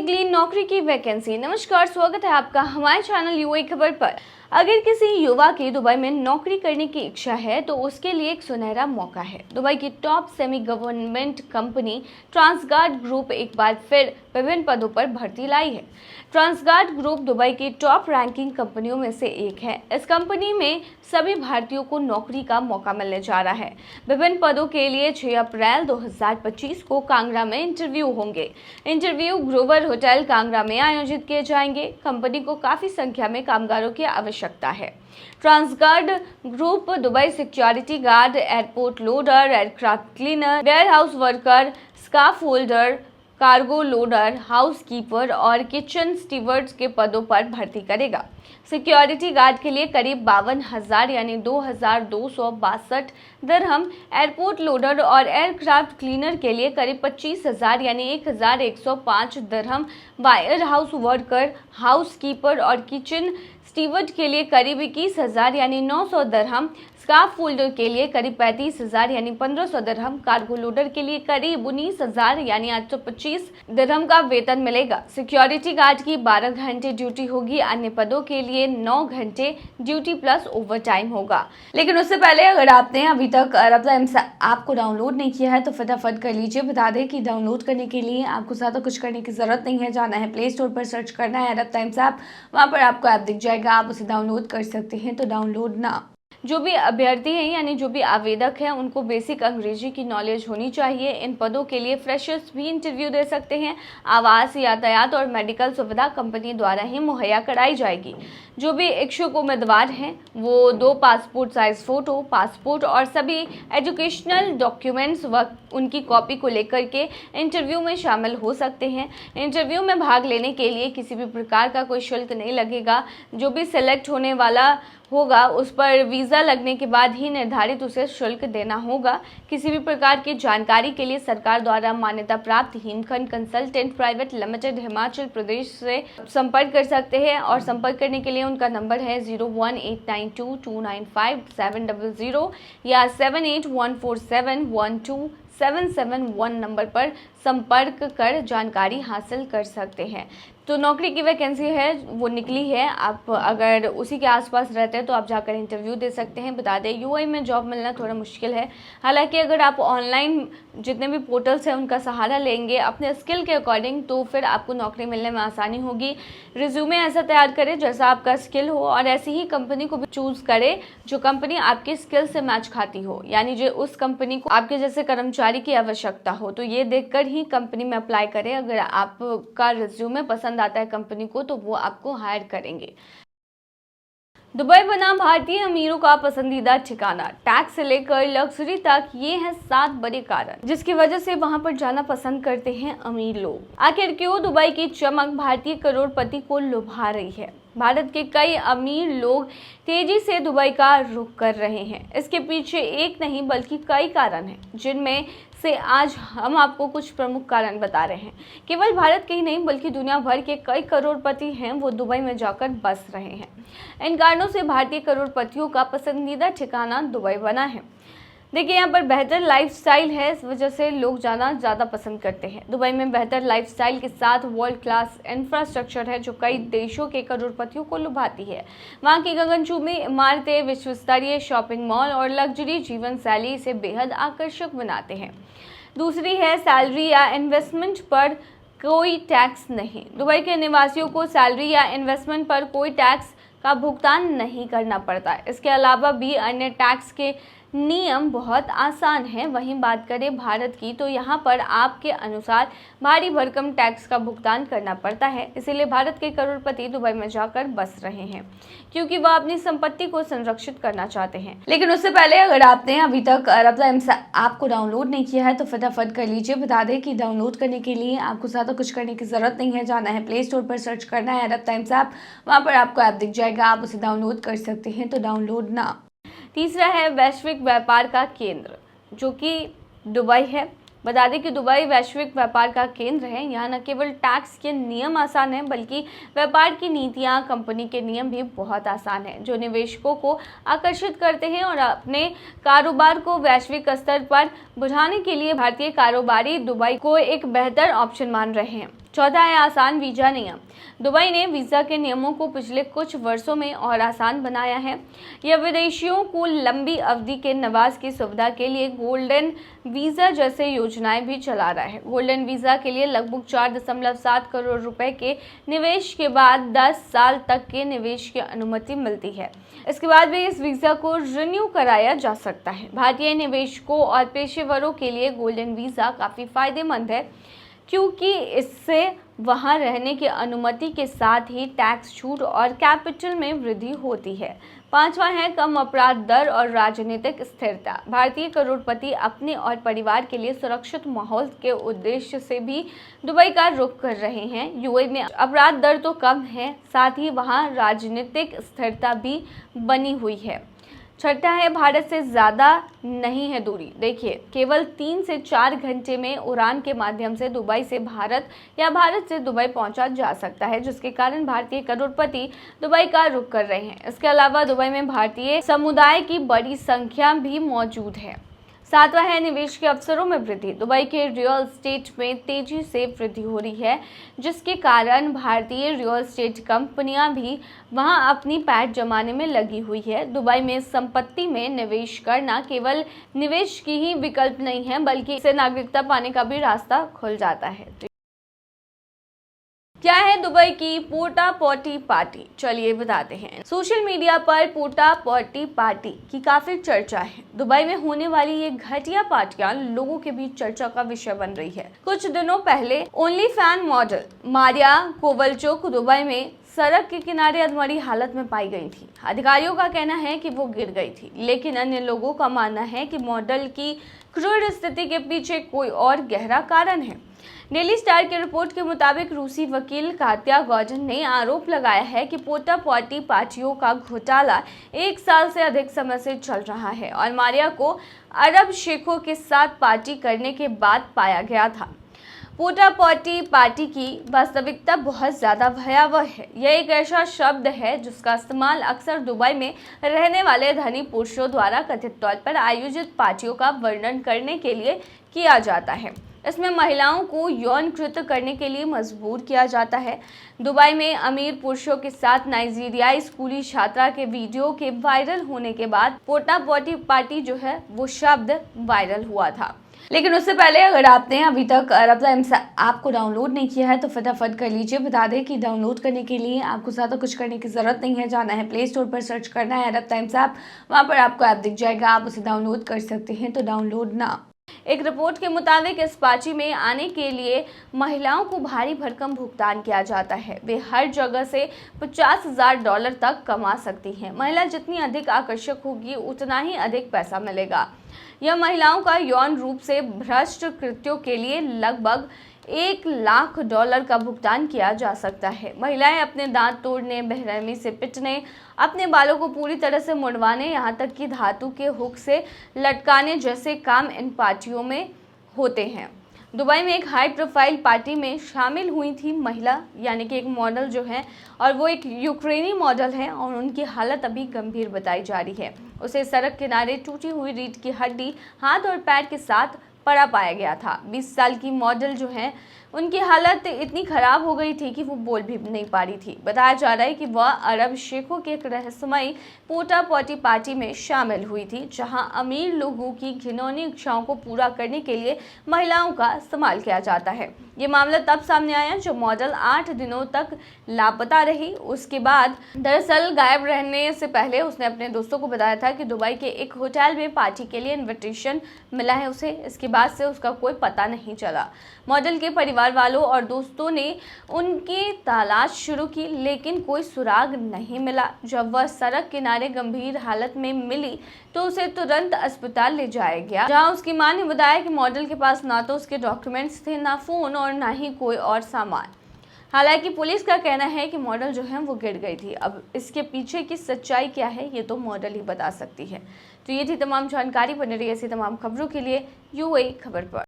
निकली नौकरी की वैकेंसी। नमस्कार, स्वागत है आपका हमारे चैनल यूएई खबर पर। अगर किसी युवा की दुबई में नौकरी करने की इच्छा है तो उसके लिए एक सुनहरा मौका है। दुबई की top semi government company Transguard group एक बार फिर विभिन्न पदों पर भर्ती लाई है। ट्रांसगार्ड ग्रुप दुबई की टॉप रैंकिंग कंपनियों में से एक है। इस कंपनी में सभी भारतीयों को नौकरी का मौका मिलने जा रहा है। विभिन्न पदों के लिए 6 अप्रैल 2025 को कांगड़ा में इंटरव्यू होंगे। इंटरव्यू ग्रोवर होटल कांगड़ा में आयोजित किए जाएंगे। कंपनी को काफी संख्या में कामगारों की आवश्यकता है। Transguard group Dubai security guard, airport loader, aircraft cleaner, warehouse worker, scarf holder, cargo loader, housekeeper और किचन स्टीवर्ड्स के पदों पर भर्ती करेगा। सिक्योरिटी गार्ड के लिए करीब 52,000 यानी 2,262 दिरहम, एयरपोर्ट लोडर और एयरक्राफ्ट क्लीनर के लिए करीब 25,000 यानी 1,105 दिरहम, वायर हाउस वर्कर, हाउसकीपर और किचन स्टीवर्ड के लिए करीब 21,000 यानी 900 दिरहम, स्काफ फोल्डर के लिए करीब 35,000 यानी 1,500 दिरहम, कार्गो लोडर के लिए करीब 19,000 यानी 825 दिरहम का वेतन मिलेगा। सिक्योरिटी गार्ड की 12 घंटे ड्यूटी होगी। अन्य पदों के लिए 9 घंटे ड्यूटी प्लस ओवर टाइम होगा। लेकिन उससे पहले अगर आपने अभी तक अरब टाइम्स ऐप को डाउनलोड नहीं किया है तो फटाफट कर लीजिए। बता दें कि डाउनलोड करने के लिए आपको ज़्यादा कुछ करने की जरूरत नहीं है। जाना है प्ले स्टोर पर, सर्च करना है अरब टाइम्स ऐप, वहाँ पर आपको ऐप दिख जाएगा, आप उसे डाउनलोड कर सकते हैं। तो डाउनलोड ना जो भी अभ्यर्थी हैं यानी जो भी आवेदक हैं उनको बेसिक अंग्रेजी की नॉलेज होनी चाहिए। इन पदों के लिए फ्रेशर्स भी इंटरव्यू दे सकते हैं। आवास, यातायात और मेडिकल सुविधा कंपनी द्वारा ही मुहैया कराई जाएगी। जो भी इच्छुक उम्मीदवार हैं वो 2 पासपोर्ट साइज फोटो, पासपोर्ट और सभी एजुकेशनल डॉक्यूमेंट्स व उनकी कॉपी को लेकर के इंटरव्यू में शामिल हो सकते हैं। इंटरव्यू में भाग लेने के लिए किसी भी प्रकार का कोई शुल्क नहीं लगेगा। जो भी सिलेक्ट होने वाला होगा उस पर वीज़ा लगने के बाद ही निर्धारित उसे शुल्क देना होगा। किसी भी प्रकार की जानकारी के लिए सरकार द्वारा मान्यता प्राप्त हिमखंड consultant private limited Himachal Pradesh से संपर्क कर सकते हैं और संपर्क करने के लिए उनका नंबर है 0189229570 या 7814712771 नंबर पर संपर्क कर जानकारी हासिल कर सकते हैं। तो नौकरी की वैकेंसी है वो निकली है। आप अगर उसी के आसपास रहते हैं तो आप जाकर इंटरव्यू दे सकते हैं। बता दें यूएई में जॉब मिलना थोड़ा मुश्किल है। हालांकि अगर आप ऑनलाइन जितने भी पोर्टल्स हैं उनका सहारा लेंगे अपने स्किल के अकॉर्डिंग तो फिर आपको नौकरी मिलने में आसानी होगी। रिज्यूमे ऐसा तैयार करें जैसा आपका स्किल हो और ऐसी ही कंपनी को भी चूज़ करें जो कंपनी आपके स्किल से मैच खाती हो, यानी जो उस कंपनी को आपके जैसे कर्मचारी की आवश्यकता हो। तो ये देखकर ही कंपनी में अप्लाई करें। अगर आपका रिज्यूमे पसंद आता है कंपनी को तो वो आपको हायर करेंगे। दुबई बना भारतीय अमीरों का पसंदीदा ठिकाना। टैक्स से लेकर लग्जरी तक ये हैं 7 बड़े कारण जिसकी वजह से वहां पर जाना पसंद करते हैं अमीर लोग। आखिर क्यों दुबई की चमक भारतीय करोड़पति को लुभा रही है? भारत के कई अमीर लोग तेजी से दुबई का रुख कर रहे हैं। इसके पीछे एक नहीं बल्कि कई कारण हैं, जिनमें से आज हम आपको कुछ प्रमुख कारण बता रहे हैं। केवल भारत के ही नहीं बल्कि दुनिया भर के कई करोड़पति हैं वो दुबई में जाकर बस रहे हैं। इन कारणों से भारतीय करोड़पतियों का पसंदीदा ठिकाना दुबई बना है। देखिए यहाँ पर बेहतर लाइफस्टाइल है, इस वजह से लोग जाना ज़्यादा पसंद करते हैं। दुबई में बेहतर लाइफस्टाइल के साथ वर्ल्ड क्लास इंफ्रास्ट्रक्चर है जो कई देशों के करोड़पतियों को लुभाती है। वहाँ की गगनचुंबी इमारतें, विश्व स्तरीय शॉपिंग मॉल और लग्जरी जीवन शैली इसे बेहद आकर्षक बनाते हैं। दूसरी है सैलरी या इन्वेस्टमेंट पर कोई टैक्स नहीं। दुबई के निवासियों को सैलरी या इन्वेस्टमेंट पर कोई टैक्स का भुगतान नहीं करना पड़ता। इसके अलावा भी अन्य टैक्स के नियम बहुत आसान हैं। वहीं बात करें भारत की तो यहाँ पर आपके अनुसार भारी भरकम टैक्स का भुगतान करना पड़ता है। इसीलिए भारत के करोड़पति दुबई में जाकर बस रहे हैं क्योंकि वह अपनी संपत्ति को संरक्षित करना चाहते हैं। लेकिन उससे पहले अगर आपने अभी तक अरब टाइम्स ऐप को डाउनलोड नहीं किया है तो फटाफट कर लीजिए। बता दें कि डाउनलोड करने के लिए आपको ज़्यादा कुछ करने की जरूरत नहीं है। जाना है प्ले स्टोर पर, सर्च करना है अरब टाइम्स ऐप, वहाँ पर आपको ऐप दिख जाएगा, आप उसे डाउनलोड कर सकते हैं। तो डाउनलोड ना तीसरा है वैश्विक व्यापार का केंद्र जो कि दुबई है। बता दें कि दुबई वैश्विक व्यापार का केंद्र है। यहाँ न केवल टैक्स के नियम आसान हैं बल्कि व्यापार की नीतियाँ, कंपनी के नियम भी बहुत आसान हैं जो निवेशकों को आकर्षित करते हैं और अपने कारोबार को वैश्विक स्तर पर बढ़ाने के लिए भारतीय कारोबारी दुबई को एक बेहतर ऑप्शन मान रहे हैं। चौथा है आसान वीजा नियम। दुबई ने वीज़ा के नियमों को पिछले कुछ वर्षों में और आसान बनाया है। यह विदेशियों को लंबी अवधि के निवास की सुविधा के लिए गोल्डन वीज़ा जैसे योजनाएं भी चला रहा है। गोल्डन वीज़ा के लिए लगभग 4.7 करोड़ रुपए के निवेश के बाद 10 साल तक के निवेश की अनुमति मिलती है। इसके बाद भी इस वीज़ा को रिन्यू कराया जा सकता है। भारतीय निवेशकों और पेशेवरों के लिए गोल्डन वीज़ा काफ़ी फायदेमंद है, क्योंकि इससे वहां रहने की अनुमति के साथ ही टैक्स छूट और कैपिटल में वृद्धि होती है। पांचवा है कम अपराध दर और राजनीतिक स्थिरता। भारतीय करोड़पति अपने और परिवार के लिए सुरक्षित माहौल के उद्देश्य से भी दुबई का रुख कर रहे हैं। यूएई में अपराध दर तो कम है, साथ ही वहां राजनीतिक स्थिरता भी बनी हुई है। छठा है भारत से ज़्यादा नहीं है दूरी। देखिए, केवल 3 से 4 घंटे में उड़ान के माध्यम से दुबई से भारत या भारत से दुबई पहुंचा जा सकता है, जिसके कारण भारतीय करोड़पति दुबई का रुख कर रहे हैं। इसके अलावा दुबई में भारतीय समुदाय की बड़ी संख्या भी मौजूद है। सातवां है निवेश के अवसरों में वृद्धि। दुबई के रियल एस्टेट में तेजी से वृद्धि हो रही है, जिसके कारण भारतीय रियल एस्टेट कंपनियां भी वहां अपनी पैठ जमाने में लगी हुई है। दुबई में संपत्ति में निवेश करना केवल निवेश की ही विकल्प नहीं है, बल्कि इससे नागरिकता पाने का भी रास्ता खुल जाता है। क्या है दुबई की पोटा पॉटी पार्टी? चलिए बताते हैं। सोशल मीडिया पर पोटा पॉटी पार्टी की काफी चर्चा है। दुबई में होने वाली ये घटिया पार्टियां लोगों के बीच चर्चा का विषय बन रही है। कुछ दिनों पहले only fan model Maria Kovalchuk Dubai में सड़क के किनारे अधमरी हालत में पाई गई थी। अधिकारियों का कहना है कि वो गिर गई थी, लेकिन अन्य लोगों का मानना है कि मॉडल की क्रूर स्थिति के पीछे कोई और गहरा कारण है। डेली स्टार की रिपोर्ट के मुताबिक रूसी वकील कात्या गॉर्डन ने आरोप लगाया है कि पोटा पॉटी पार्टियों का घोटाला 1 साल से अधिक समय से चल रहा है और मारिया को अरब शेखों के साथ पार्टी करने के बाद पाया गया था। पोटा पॉटी पार्टी की वास्तविकता बहुत ज़्यादा भयावह है। यह एक ऐसा शब्द है जिसका इस्तेमाल अक्सर दुबई में रहने वाले धनी पुरुषों द्वारा कथित तौर पर आयोजित पार्टियों का वर्णन करने के लिए किया जाता है। इसमें महिलाओं को यौन कृत्य करने के लिए मजबूर किया जाता है। दुबई में अमीर पुरुषों के साथ नाइजीरियाई स्कूली छात्रा के वीडियो के वायरल होने के बाद पोटा पॉटी पार्टी जो है वो शब्द वायरल हुआ था। लेकिन उससे पहले अगर आपने अभी तक अरब टाइम्स ऐप को डाउनलोड नहीं किया है तो फटाफट कर लीजिए। बता दें कि डाउनलोड करने के लिए आपको ज़्यादा कुछ करने की ज़रूरत नहीं है। जाना है प्ले स्टोर पर, सर्च करना है अरब टाइम्स ऐप, वहाँ पर आपको ऐप दिख जाएगा, आप उसे डाउनलोड कर सकते हैं। तो डाउनलोड ना। एक रिपोर्ट के मुताबिक इस पार्टी में आने के लिए महिलाओं को भारी भरकम भुगतान किया जाता है। वे हर जगह से $50,000 तक कमा सकती हैं। महिला जितनी अधिक आकर्षक होगी उतना ही अधिक पैसा मिलेगा। यह महिलाओं का यौन रूप से भ्रष्ट कृत्यों के लिए लगभग $1 लाख का भुगतान किया जा सकता है। महिलाएं अपने दांत तोड़ने, बेरहमी से पिटने, अपने बालों को पूरी तरह से मुड़वाने, यहाँ तक कि धातु के हुक से लटकाने जैसे काम इन पार्टियों में होते हैं। दुबई में एक हाई प्रोफाइल पार्टी में शामिल हुई थी महिला, यानी कि एक मॉडल जो है, और वो एक यूक्रेनी मॉडल है और उनकी हालत अभी गंभीर बताई जा रही है। उसे सड़क किनारे टूटी हुई रीढ़ की हड्डी, हाथ और पैर के साथ पड़ा पाया गया था। 20 साल की मॉडल जो है उनकी हालत इतनी खराब हो गई थी कि वो बोल भी नहीं पा रही थी। बताया जा रहा है कि वह अरब शेखों के एक रहस्यमयी पोटा पॉटी पार्टी में शामिल हुई थी, जहां अमीर लोगों की घिनौनी इच्छाओं को पूरा करने के लिए महिलाओं का इस्तेमाल किया जाता है। ये मामला तब सामने आया जब मॉडल 8 दिनों तक लापता रही। उसके बाद दरअसल गायब रहने से पहले उसने अपने दोस्तों को बताया था कि दुबई के एक होटल में पार्टी के लिए इन्विटेशन मिला है उसे। इसके बाद से उसका कोई पता नहीं चला। मॉडल के परिवार वालों और दोस्तों ने उनकी तलाश शुरू की, लेकिन कोई सुराग नहीं मिला। जब वह सड़क किनारे गंभीर हालत में मिली तो उसे तुरंत अस्पताल ले जाया गया, जहां उसकी मां ने बताया कि मॉडल के पास ना तो उसके डॉक्यूमेंट्स थे, ना फोन और ना ही कोई और सामान। हालांकि पुलिस का कहना है कि मॉडल जो है वो गिर गई थी। अब इसके पीछे की सच्चाई क्या है ये तो मॉडल ही बता सकती है। तो ये थी तमाम जानकारी। बने रही ऐसी तमाम खबरों के लिए यूएई खबर पर।